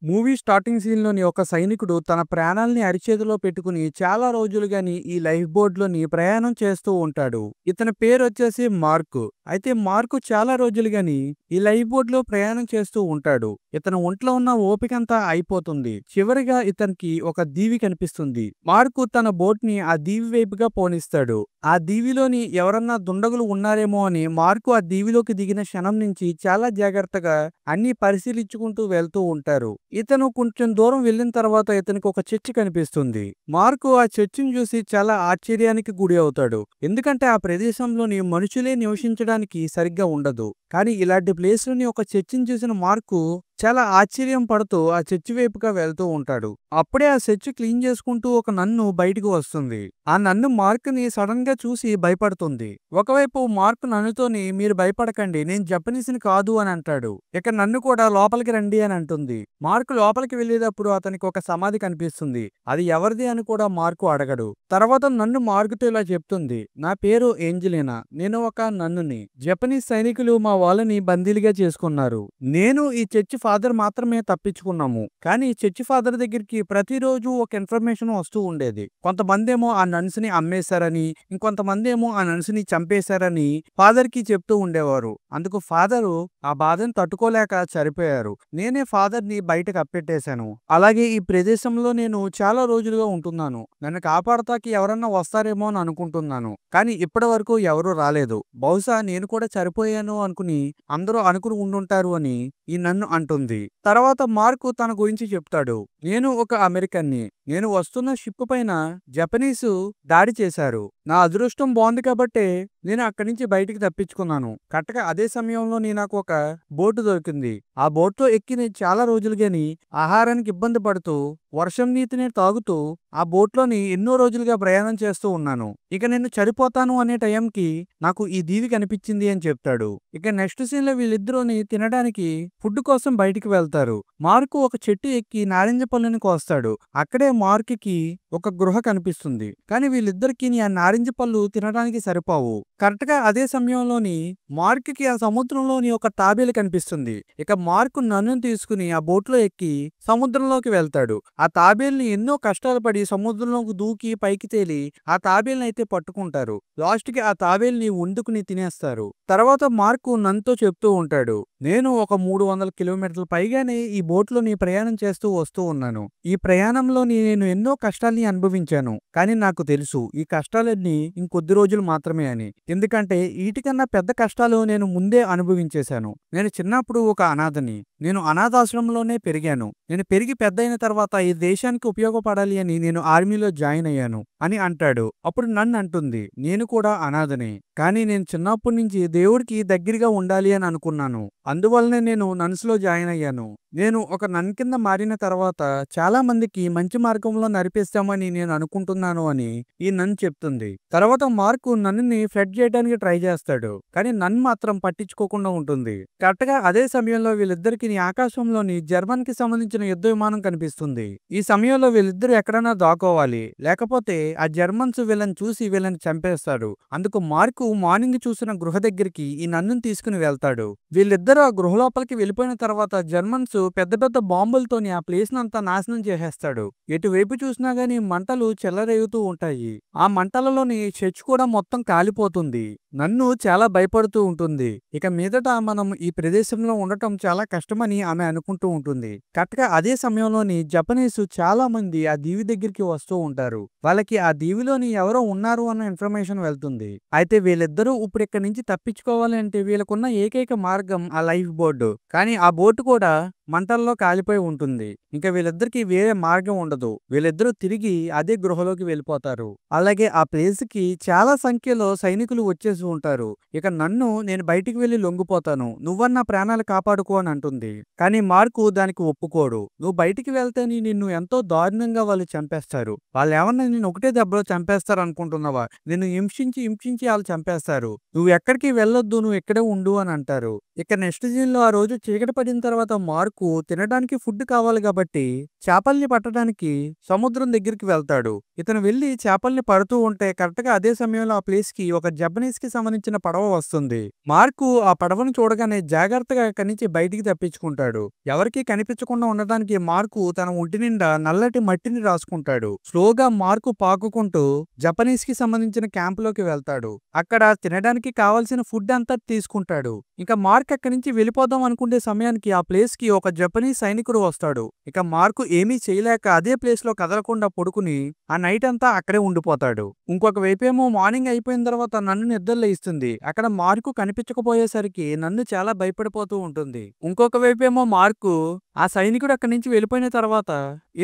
Movie starting సీన్‌లోని ఒక సైనికుడు తన ప్రాణాల్ని అరిచేతిలో పెట్టుకుని చాలా రోజులుగాని ఈ లైఫ్ బోట్‌లోని ప్రయాణం చేస్తూ ఉంటాడు. ఇతని పేరొచ్చేసి మార్క్. అయితే మార్క్ చాలా రోజులుగాని ఈ లైఫ్ బోట్‌లో ప్రయాణం చేస్తూ ఉంటాడు. ఇతని ఒంట్లో ఉన్న ఓపికంతా అయిపోతుంది. చివరిగా ఇతనికి ఒక దీవి కనిపిస్తుంది. మార్క్ తన బోట్‌ని ఆ దీవి వైపుగా పోనిస్తాడు. ఆ దీవిలోని ఎవరన్నా దుండగులు ఉన్నారేమో అని మార్క్ ఆ దీవిలోకి దిగిన క్షణం నుంచి చాలా జాగ్రత్తగా అన్నీ పరిశీలించుకుంటూ వెళ్తూ ఉంటారు. ఇతను కొంచెం దూరం వెళ్ళిన తర్వాత ఇతనికి ఒక చర్చి కనిపిస్తుంది. మార్కు ఆ చర్చిని చూసి చాలా ఆశ్చర్యానికి గురి అవుతాడు. ఎందుకంటే ఆ ప్రదేశంలోని మనుషులే నివసించడానికి సరిగ్గా ఉండదు. కానీ ఇలాంటి ప్లేస్‌లోని ఒక చర్చిని చూసిన మార్కు చాలా ఆశ్చర్యం పడుతూ ఆ చర్చి వైపుగా వెళ్తూ ఉంటాడు. అప్పుడే ఆ చర్చి క్లీన్ చేసుకుంటూ ఒక నన్ను బయటకు వస్తుంది. ఆ నన్ను మార్క్‌ని సడన్‌గా చూసి భయపడుతుంది. ఒకవైపు మార్క్ నన్నుతోని "మీరు భయపడకండి, నేను జపనీస్‌ని కాదు" అని అంటాడు. ఇక నన్ను కూడా "లోపలికి రండి" అని అంటుంది. మార్క్ లోపలికి వెళ్ళేటప్పుడు అతనికి ఒక సమాధి కనిపిస్తుంది. అది ఎవరిది అని కూడా మార్కు అడగడు. తర్వాత నన్ను మార్క్‌తో ఇలా చెప్తుంది. "నా పేరు ఏంజెలినా. నేను ఒక నన్నుని. జపనీస్ సైనికులు మా వాళ్ళని బందీలుగా చేసుకున్నారు. నేను ఈ చర్చి ఫాదర్ మాత్రమే తప్పించుకున్నాము. కానీ చర్చి ఫాదర్ దగ్గరికి ప్రతిరోజు ఒక ఇన్ఫర్మేషన్ వస్తూ ఉండేది. కొంతమందేమో ఆ నన్స్‌ని అమ్మేశారని, ఇంకొంతమందేమో ఆ నన్స్‌ని చంపేశారని ఫాదర్‌కి చెప్తూ ఉండేవారు. అందుకు ఫాదరు ఆ బాధను తట్టుకోలేక చనిపోయారు. నేనే ఫాదర్‌ని బయటకు అప్పెట్టేశాను. అలాగే ఈ ప్రదేశంలో నేను చాలా రోజులుగా ఉంటున్నాను. నన్ను కాపాడతాకి ఎవరన్నా వస్తారేమో అని అనుకుంటున్నాను. కానీ ఇప్పటి వరకు ఎవరూ రాలేదు. బహుశా నేను కూడా చనిపోయాను అనుకుని అందరూ అనుకుని ఉండుంటారు" అని ఈ నన్ను అంటుంది. తర్వాత మార్కు తన గురించి చెప్తాడు. "నేను ఒక అమెరికన్‌ని. నేను వస్తున్న షిప్ పైన జపనీసు దాడి చేశారు. నా అదృష్టం బావుంది కాబట్టే నేను అక్కడి నుంచి బయటికి తప్పించుకున్నాను. కరెక్ట్‌గా అదే సమయంలోని నాకు ఒక బోటు దొరికింది. ఆ బోట్‌లో ఎక్కి నేను చాలా రోజులుగాని ఆహారానికి ఇబ్బంది పడుతూ, వర్షం నీటిని తాగుతూ ఆ బోట్‌లోని ఎన్నో రోజులుగా ప్రయాణం చేస్తూ ఉన్నాను. ఇక నేను చనిపోతాను అనే టైంకి నాకు ఈ దీవి కనిపించింది" అని చెప్తాడు. ఇక నెక్స్ట్ సీన్‌లో వీళ్ళిద్దరూని తినడానికి ఫుడ్ కోసం బయటికి వెళ్తారు. మార్కు ఒక చెట్టు ఎక్కి నారింజ పళ్ళని కోస్తాడు. అక్కడే మార్క్‌కి ఒక గృహ కనిపిస్తుంది. కానీ వీళ్ళిద్దరికిని ఆ నారింజ పళ్ళు తినడానికి సరిపోవు. కరెక్ట్‌గా అదే సమయంలోని మార్క్‌కి ఆ సముద్రంలోని ఒక తాబేలు కనిపిస్తుంది. ఇక మార్క్ నన్నుని తీసుకుని ఆ బోట్‌లో ఎక్కి సముద్రంలోకి వెళ్తాడు. ఆ తాబేలుని ఎన్నో కష్టాలు పడి సముద్రంలోకి దూకి పైకి తేలి ఆ తాబేలునైతే పట్టుకుంటారు. లాస్ట్‌కి ఆ తాబేలుని వండుకుని తినేస్తారు. తర్వాత మార్కు నన్నుతో చెప్తూ ఉంటాడు. "నేను ఒక 300 కిలోమీటర్ల పైగానే ఈ బోట్‌లోని ప్రయాణం చేస్తూ వస్తూ ఉన్నాను. ఈ ప్రయాణంలోని నేను ఎన్నో కష్టాల్ని అనుభవించాను. కానీ నాకు తెలుసు ఈ కష్టాలన్నీ ఇంకొద్ది రోజులు మాత్రమే అని. ఎందుకంటే ఈటికన్నా పెద్ద కష్టాలు నేను ముందే అనుభవించేశాను. నేను చిన్నప్పుడు ఒక అనాథని. నేను అనాథాశ్రమంలోనే పెరిగాను. నేను పెరిగి పెద్దయిన తర్వాత ఈ దేశానికి ఉపయోగపడాలి అని నేను ఆర్మీలో జాయిన్ అయ్యాను" అని అంటాడు. అప్పుడు నన్ను అంటుంది. "నేను కూడా అనాథనే. కానీ నేను చిన్నప్పటి నుంచి దేవుడికి దగ్గరగా ఉండాలి అని అనుకున్నాను. అందువల్లనే నేను నన్స్‌లో జాయిన్ అయ్యాను. నేను ఒక నన్ కింద మారిన తర్వాత చాలా మందికి మంచి మార్గంలో నడిపిస్తామని నేను అనుకుంటున్నాను" అని ఈ నన్ చెప్తుంది. తర్వాత మార్కు నన్నుని ఫ్లడ్ చేయడానికి ట్రై చేస్తాడు. కానీ నన్ మాత్రం పట్టించుకోకుండా ఉంటుంది. కరెక్ట్‌గా అదే సమయంలో వీళ్ళిద్దరికిని ఆకాశంలోని జర్మన్‌కి సంబంధించిన యుద్ధ విమానం కనిపిస్తుంది. ఈ సమయంలో వీళ్ళిద్దరూ ఎక్కడైనా దాక్కోవాలి. లేకపోతే ఆ జర్మన్స్ వీళ్ళని చూసి వీళ్ళని చంపేస్తారు. అందుకు మార్కు మార్నింగ్ చూసిన గృహ దగ్గరికి ఈ నన్నుని తీసుకుని వెళ్తాడు. వీళ్ళిద్దరూ ఆ గృహ లోపలికి వెళ్ళిపోయిన తర్వాత జర్మన్స్ పెద్ద పెద్ద బాంబులతోని ఆ ప్లేస్‌నంతా నాశనం చేసేస్తాడు. ఎటువైపు చూసినా గాని మంటలు చెలరేగుతూ ఉంటాయి. ఆ మంటలలోని చర్చ్ కూడా మొత్తం కాలిపోతుంది. నన్ను చాలా భయపడుతూ ఉంటుంది. ఇక మీదట మనం ఈ ప్రదేశంలో ఉండటం చాలా కష్టమని ఆమె అనుకుంటూ ఉంటుంది. కరెక్ట్‌గా అదే సమయంలోని జపనీసు చాలా మంది ఆ దీవి దగ్గరికి వస్తూ ఉంటారు. వాళ్ళకి ఆ దీవిలోని ఎవరో ఉన్నారు అన్న ఇన్ఫర్మేషన్ వెళ్తుంది. అయితే వీళ్ళిద్దరూ ఇప్పుడు ఇక్కడి నుంచి తప్పించుకోవాలి అంటే వీళ్ళకున్న ఏకైక మార్గం ఆ లైఫ్ బోర్డ్. కానీ ఆ బోట్ కూడా మంటల్లో కాలిపోయి ఉంటుంది. ఇంకా వీళ్ళిద్దరికీ వేరే మార్గం ఉండదు. వీళ్ళిద్దరూ తిరిగి అదే గృహలోకి వెళ్ళిపోతారు. అలాగే ఆ ప్లేస్‌కి చాలా సంఖ్యలో సైనికులు వచ్చేసి ఉంటారు. ఇక నన్ను నేను బయటికి వెళ్లి లొంగిపోతాను. నువ్వన్నా ప్రాణాలు కాపాడుకో అని అంటుంది. కానీ మార్కు దానికి ఒప్పుకోడు. "నువ్వు బయటికి వెళ్తేని నిన్ను ఎంతో దారుణంగా వాళ్ళు చంపేస్తారు. వాళ్ళేమన్నా నిన్ను ఒకటే దెబ్బలో చంపేస్తారు అనుకుంటున్నావా? నిన్ను హింసించి హింసించి ఆళ్ళు చంపేస్తారు. నువ్వు ఎక్కడికి వెళ్ళొద్దు. నువ్వు ఇక్కడే ఉండు" అని అంటారు. ఇక నెక్స్ట్ సీన్‌లో ఆ రోజు చీకటి పడిన తర్వాత మార్కు తినడానికి ఫుడ్ కావాలి కాబట్టి చేపల్ని పట్టడానికి సముద్రం దగ్గరికి వెళ్తాడు. ఇతను వెళ్లి చేపల్ని పడుతూ ఉంటే కరెక్ట్‌గా అదే సమయంలో ఆ ప్లేస్‌కి ఒక జపనీస్‌కి సంబంధించిన పడవ వస్తుంది. మార్కు ఆ పడవను చూడగానే జాగ్రత్తగా అక్కడి నుంచి బయటికి తప్పించుకుంటాడు. తెచ్చుకుంటాడు. ఎవరికీ కనిపించకుండా ఉండడానికి మార్కు తన ఒంటి నిండా నల్లటి మట్టిని రాసుకుంటాడు. స్లోగా మార్కు పాకుకుంటూ జపనీస్ కి సంబంధించిన క్యాంపులోకి వెళ్తాడు. అక్కడ తినడానికి కావాల్సిన ఫుడ్ అంతా తీసుకుంటాడు. ఇంకా మార్క్ అక్కడి నుంచి వెళ్ళిపోదాం అనుకునే సమయానికి ఆ ప్లేస్ కి ఒక జపనీస్ సైనికుడు వస్తాడు. ఇక మార్కు ఏమీ చేయలేక అదే ప్లేస్ లో కదలకుండా పడుకుని ఆ నైట్ అంతా అక్కడే ఉండిపోతాడు. ఇంకొక వైపేమో మార్నింగ్ అయిపోయిన తర్వాత నన్ను నిద్రలేయిస్తుంది. అక్కడ మార్కు కనిపించకపోయేసరికి నన్ను చాలా భయపడిపోతూ ఉంటుంది. ఇంకొక వైపేమో మార్కు ఆ సైనికుడు అక్కడి నుంచి వెళ్ళిపోయిన తర్వాత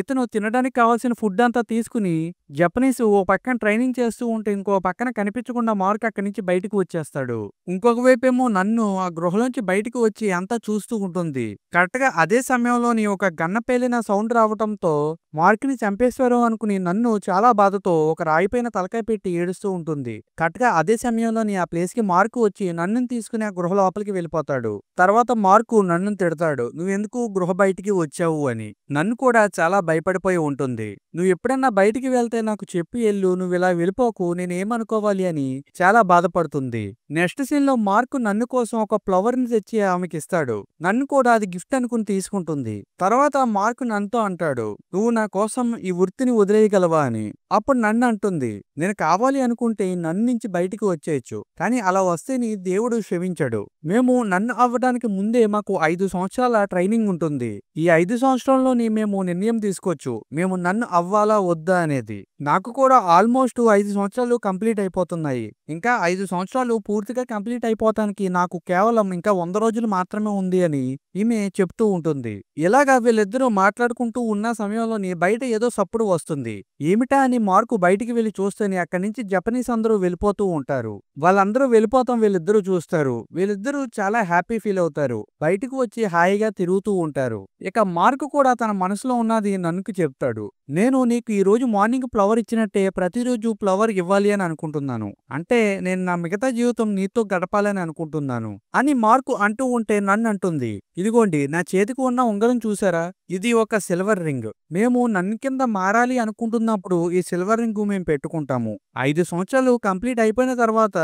ఇతను తినడానికి కావాల్సిన ఫుడ్ అంతా తీసుకుని జపనీస్ ఓ పక్కన ట్రైనింగ్ చేస్తూ ఉంటే ఇంకో పక్కన కనిపించకుండా మార్క్ అక్కడి నుంచి బయటకు వచ్చేస్తాడు. ఇంకొక వైపేమో నన్ను ఆ గృహలోంచి బయటకు వచ్చి అంతా చూస్తూ ఉంటుంది. కరెక్ట్ గా అదే సమయంలోని ఒక గన్న పేలిన సౌండ్ రావటంతో మార్క్ ని చంపేశారు అనుకుని నన్ను చాలా బాధతో ఒక రాయిపైన తలకాయ పెట్టి ఏడుస్తూ ఉంటుంది. కరెక్ట్ గా అదే సమయంలోని ఆ ప్లేస్ కి మార్కు వచ్చి నన్ను తీసుకుని ఆ గృహ లోపలికి వెళ్ళిపోతాడు. తర్వాత మార్కు నన్ను తిడతాడు, నువ్వెందుకు గృహ బయటికి వచ్చావు అని. నన్ను కూడా చాలా భయపడిపోయి ఉంటుంది. నువ్వు ఎప్పుడన్నా బయటికి వెళ్తే నాకు చెప్పి ఎల్లు, నువ్వు ఇలా వెళ్ళిపోకు, నేనేమనుకోవాలి అని చాలా బాధపడుతుంది. నెక్స్ట్ సీన్ లో మార్కు నన్ను కోసం ఒక ఫ్లవర్ ని తెచ్చి ఆమెకి ఇస్తాడు. నన్ను కూడా అది గిఫ్ట్ అనుకుని తీసుకుంటుంది. తర్వాత మార్కు నన్నుతో అంటాడు, నువ్వు నా కోసం ఈ వృత్తిని వదిలేయగలవా అని. అప్పుడు నన్ను అంటుంది, నేను కావాలి అనుకుంటే నన్ను నుంచి బయటికి వచ్చేయచ్చు, కానీ అలా వస్తే నీ దేవుడు క్షమించడు. మేము నన్ను అవ్వడానికి ముందే మాకు 5 సంవత్సరాల ట్రైనింగ్ ఉంటుంది. ఈ 5 సంవత్సరాల్లోని మేము నిర్ణయం తీసుకోవచ్చు, మేము నన్ను అవ్వాలా వద్దా అనేది. నాకు కూడా ఆల్మోస్ట్ 5 సంవత్సరాలు కంప్లీట్ అయిపోతున్నాయి. ఇంకా 5 సంవత్సరాలు పూర్తిగా కంప్లీట్ అయిపోతానికి నాకు కేవలం ఇంకా 100 రోజులు మాత్రమే ఉంది అని ఈమె చెప్తూ ఉంటుంది. ఇలాగా వీళ్ళిద్దరూ మాట్లాడుకుంటూ ఉన్న సమయంలోని బయట ఏదో సప్పుడు వస్తుంది. ఏమిటా అని మార్కు బయటికి వెళ్లి చూస్తేనే అక్కడి నుంచి జపనీస్ అందరూ వెళ్ళిపోతూ ఉంటారు. వాళ్ళందరూ వెళ్ళిపోతాం వీళ్ళిద్దరూ చూస్తారు. వీళ్ళిద్దరూ చాలా హ్యాపీ ఫీల్ అవుతారు. బయటకు వచ్చి హాయిగా తిరుగుతూ ఉంటారు. ఇక మార్కు కూడా తన మనసులో ఉన్నది నన్నుకి చెప్తాడు, నేను నీకు ఈ రోజు మార్నింగ్ ఫ్లవర్ ఇచ్చినట్టే ప్రతిరోజు ఫ్లవర్ ఇవ్వాలి అని అనుకుంటున్నాను. అంటే నేను నా మిగతా జీవితం నీతో గడపాలని అనుకుంటున్నాను అని మార్కు అంటూ ఉంటే నన్ను అంటుంది, ఇదిగోండి నా చేతికి ఉన్న ఉంగరం చూసారా, ఇది ఒక సిల్వర్ రింగ్. మేము నన్ను కింద మారాలి అనుకుంటున్నప్పుడు ఈ సిల్వర్ రింగ్ మేము పెట్టుకుంటాము. 5 సంవత్సరాలు కంప్లీట్ అయిపోయిన తర్వాత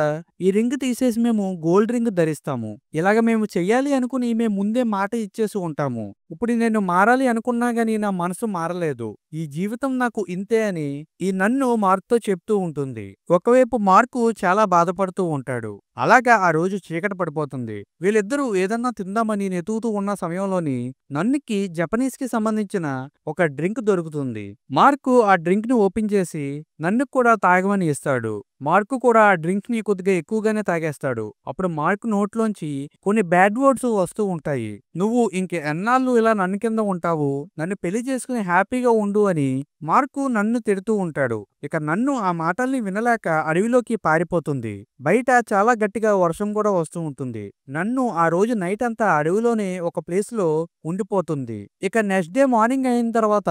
ఈ రింగ్ తీసేసి మేము గోల్డ్ రింగ్ ధరిస్తాము. ఇలాగ మేము చెయ్యాలి అనుకుని మేము ముందే మాట ఇచ్చేసి ఉంటాము. ఇప్పుడు నేను మారాలి అనుకున్నా గానీ నా మనసు మారలేదు. ఈ జీవితం నాకు ఇంతే అని ఈ నన్ను మార్కుతో చెప్తూ ఉంటుంది. ఒకవైపు మార్కు చాలా బాధపడుతూ ఉంటాడు. అలాగా ఆ రోజు చీకటి పడిపోతుంది. వీళ్ళిద్దరూ ఏదన్నా తిందామని నెతుకుతూ ఉన్న సమయంలోని నన్నుకి జపనీస్ కి సంబంధించిన ఒక డ్రింక్ దొరుకుతుంది. మార్కు ఆ డ్రింక్ ని ఓపెన్ చేసి నన్ను కూడా తాగమని ఇస్తాడు. మార్కు కూడా ఆ డ్రింక్ ని కొద్దిగా ఎక్కువగానే తాగేస్తాడు. అప్పుడు మార్కు నోట్లోంచి కొన్ని బ్యాడ్ వర్డ్స్ వస్తూ ఉంటాయి. నువ్వు ఇంక ఎన్నాళ్ళు ఇలా నన్ను కింద ఉంటావు, నన్ను పెళ్లి చేసుకుని హ్యాపీగా ఉండు అని మార్కు నన్ను తిడుతూ ఉంటాడు. ఇక నన్ను ఆ మాటల్ని వినలేక అడవిలోకి పారిపోతుంది. బయట చాలా గట్టిగా వర్షం కూడా వస్తూ ఉంటుంది. నన్ను ఆ రోజు నైట్ అంతా అడవిలోనే ఒక ప్లేస్ లో ఉండిపోతుంది. ఇక నెక్స్ట్ డే మార్నింగ్ అయిన తర్వాత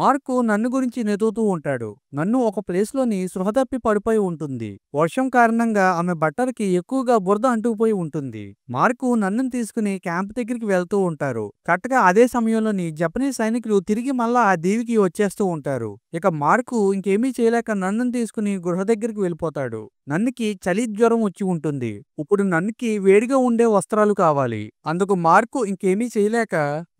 మార్కు నన్ను గురించి నెతుకుతూ ఉంటాడు. నన్ను ఒక ప్లేస్ లోని స్పృహ తప్పి పడిపోయి ఉంటుంది. వర్షం కారణంగా ఆమె బట్టలకి ఎక్కువగా బురద అంటుకుపోయి ఉంటుంది. మార్కు నన్ను తీసుకుని క్యాంప్ దగ్గరికి వెళ్తూ ఉంటారు. కరెక్ట్ గా అదే సమయంలోని జపనీస్ సైనికులు తిరిగి మళ్ళా ఆ దీవికి వచ్చేస్తూ ఉంటారు. ఇక మార్కు ఇంకేమీ చేయలేక నన్ను తీసుకుని గృహ దగ్గరికి వెళ్ళిపోతాడు. నన్నుకి చలి జ్వరం వచ్చి ఉంటుంది. ఇప్పుడు నన్నుకి వేడిగా ఉండే వస్త్రాలు కావాలి. అందుకు మార్కు ఇంకేమీ చేయలేక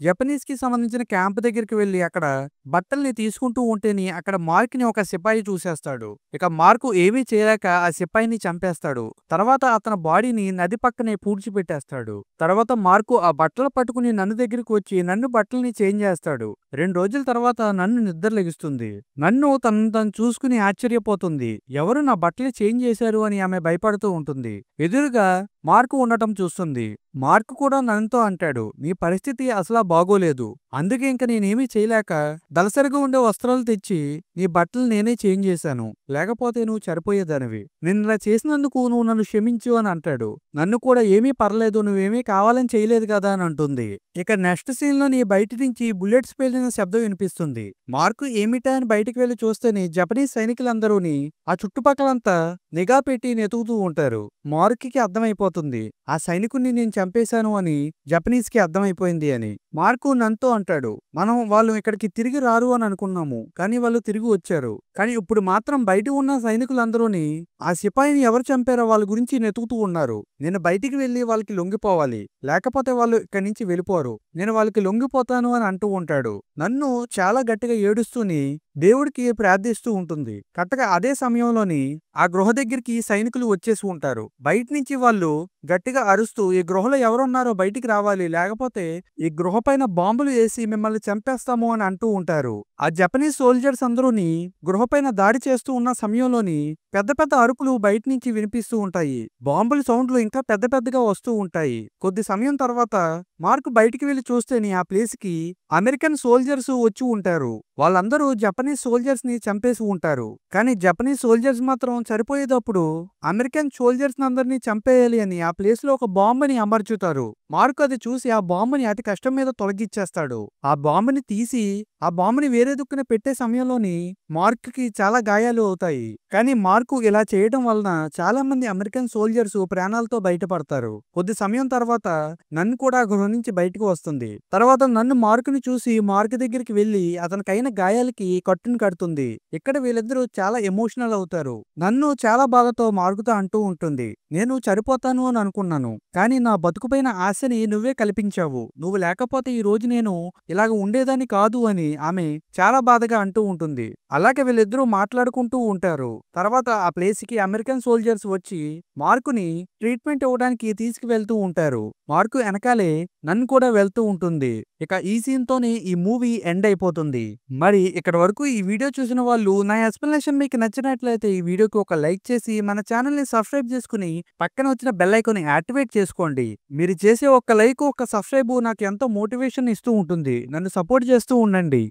జపనీస్ కి సంబంధించిన క్యాంప్ దగ్గరికి వెళ్లి అక్కడ బట్టల్ని తీసుకుంటూ ఉంటేని అక్కడ మార్క్ ని ఒక సిపాయి చూసేస్తాడు. ఇక మార్కు ఏమీ చేయలేక ఆ సిపాయిని చంపేస్తాడు. తర్వాత అతని బాడీని నది పక్కనే పూడ్చిపెట్టేస్తాడు. తర్వాత మార్కు ఆ బట్టలు పట్టుకుని నన్ను దగ్గరికి వచ్చి నన్ను బట్టల్ని చేంజ్ చేస్తాడు. 2 రోజుల తర్వాత నన్ను నిద్ర లెగుస్తుంది. నన్ను తను చూసుకుని ఆశ్చర్యపోతుంది. ఎవరు నా బట్టలు చేంజ్ చేశారు అని ఆమె భయపడుతూ ఉంటుంది. ఎదురుగా మార్కు ఉండటం చూస్తుంది. మార్కు కూడా నన్నుతో అంటాడు, నీ పరిస్థితి అసలా బాగోలేదు, అందుకే ఇంక నేనేమీ చేయలేక దళసరిగా ఉండే వస్త్రాలు తెచ్చి నీ బట్టలు నేనే చేంజ్ చేశాను, లేకపోతే నువ్వు చనిపోయేదానివి. నేను ఇలా చేసినందుకు నువ్వు నన్ను క్షమించు అని అంటాడు. నన్ను కూడా ఏమీ పర్లేదు, నువ్వేమీ కావాలని చేయలేదు కదా అని అంటుంది. ఇక నెక్స్ట్ సీన్ లో నీ బయట నుంచి బుల్లెట్స్ పేలిన శబ్దం వినిపిస్తుంది. మార్కు ఏమిటా అని బయటికి వెళ్లి చూస్తేనే జపనీస్ సైనికులందరూని ఆ చుట్టుపక్కలంతా నిఘా పెట్టి నెతుకుతూ ఉంటారు. మార్కుకి అర్థమైపోతుంది ఆ సైనికుడిని నేను చంపేశాను అని జపనీస్ కి అర్థమైపోయింది అని. మార్కు నన్తో అంటాడు, మనం వాళ్ళు ఇక్కడికి తిరిగి రారు అని అనుకున్నాము, కానీ వాళ్ళు తిరిగి వచ్చారు. కానీ ఇప్పుడు మాత్రం బయట ఉన్న సైనికులందరూని ఆ సిపాయిని ఎవరు చంపారో వాళ్ళ గురించి నెతుకుతూ ఉన్నారు. నేను బయటికి వెళ్లి వాళ్ళకి లొంగిపోవాలి, లేకపోతే వాళ్ళు ఇక్కడి నుంచి వెళ్ళిపోరు. ఉంటారు. నేను వాళ్ళకి లొంగిపోతాను అని అంటూ ఉంటాడు. నన్ను చాలా గట్టిగా ఏడుస్తూని దేవుడికి ప్రార్థిస్తూ ఉంటుంది. కరెక్ట్‌గా అదే సమయంలోని ఆ గృహ దగ్గరికి సైనికులు వచ్చేసి ఉంటారు. బయట నుంచి వాళ్ళు గట్టిగా అరుస్తూ ఈ గృహలో ఎవరున్నారో బయటికి రావాలి. లేకపోతే ఈ గృహ పైన బాంబులు వేసి మిమ్మల్ని చంపేస్తాము అని అంటూ ఉంటారు. ఆ జపనీస్ సోల్జర్స్ అందరూని గృహ పైన దాడి చేస్తూ ఉన్న సమయంలోని పెద్ద పెద్ద అరుపులు బయట నుంచి వినిపిస్తూ ఉంటాయి. బాంబుల సౌండ్లు ఇంకా పెద్ద పెద్దగా వస్తూ ఉంటాయి. కొద్ది సమయం తర్వాత మార్క్ బయటికి వెళ్లి చూస్తేని ఆ ప్లేస్‌కి అమెరికన్ సోల్జర్స్ వచ్చి ఉంటారు. వాళ్ళందరూ జపనీస్ సోల్జర్స్ ని చంపేసి ఉంటారు. కానీ జపనీస్ సోల్జర్స్ మాత్రం చనిపోయేటప్పుడు అమెరికన్ సోల్జర్స్ అందరినీ చంపేయాలి అని ఆ ప్లేస్ లో ఒక బాంబుని అమర్చుతారు. మార్క్ అది చూసి ఆ బాంబుని అతి కష్టం మీద తొలగిచ్చేస్తాడు. ఆ బాంబుని తీసి ఆ బాంబుని వేరే దుక్కున పెట్టే సమయంలోని మార్క్ కి చాలా గాయాలు అవుతాయి. కానీ మార్క్ ఇలా చేయడం వలన చాలా మంది అమెరికన్ సోల్జర్స్ ప్రాణాలతో బయటపడతారు. కొద్ది సమయం తర్వాత నన్ను కూడా గృహ నుంచి బయటకు వస్తుంది. తర్వాత నన్ను మార్కుని చూసి మార్క్ దగ్గరికి వెళ్లి అతనికైన గాయాలకి కట్టుని కడుతుంది. ఇక్కడ వీళ్ళిద్దరూ చాలా ఎమోషనల్ అవుతారు. నన్ను చాలా బాధతో మార్కుతో అంటూ ఉంటుంది, నేను చనిపోతాను అని అనుకున్నాను. కానీ నా బతుకుపైన ఆశని నువ్వే కల్పించావు. నువ్వు లేకపోతే ఈ రోజు నేను ఇలాగ ఉండేదాన్ని కాదు అని ఆమె చాలా బాధగా అంటూ ఉంటుంది. అలాగే వీళ్ళిద్దరూ మాట్లాడుకుంటూ ఉంటారు. తర్వాత ఆ ప్లేస్ కి అమెరికన్ సోల్జర్స్ వచ్చి మార్కుని ట్రీట్మెంట్ ఇవ్వడానికి తీసుకువెళ్తూ ఉంటారు. మార్కు వెనకాలే నన్ను కూడా వెళ్తూ ఉంటుంది. ఇక ఈ సీన్ తోనే ఈ మూవీ ఎండ్ అయిపోతుంది. మరి ఇక్కడ వరకు ఈ వీడియో చూసిన వాళ్ళు నా ఎక్స్ప్లెనేషన్ మీకు నచ్చినట్లయితే ఈ వీడియోకి ఒక లైక్ చేసి మన ఛానల్ ని సబ్స్క్రైబ్ చేసుకుని పక్కన వచ్చిన బెల్ ఐకాన్ ని యాక్టివేట్ చేసుకోండి. మీరు చేసే ఒక లైక్ ఒక సబ్స్క్రైబ్ నాకు ఎంతో మోటివేషన్ ఇస్తూ ఉంటుంది. నన్ను సపోర్ట్ చేస్తూ ఉండండి.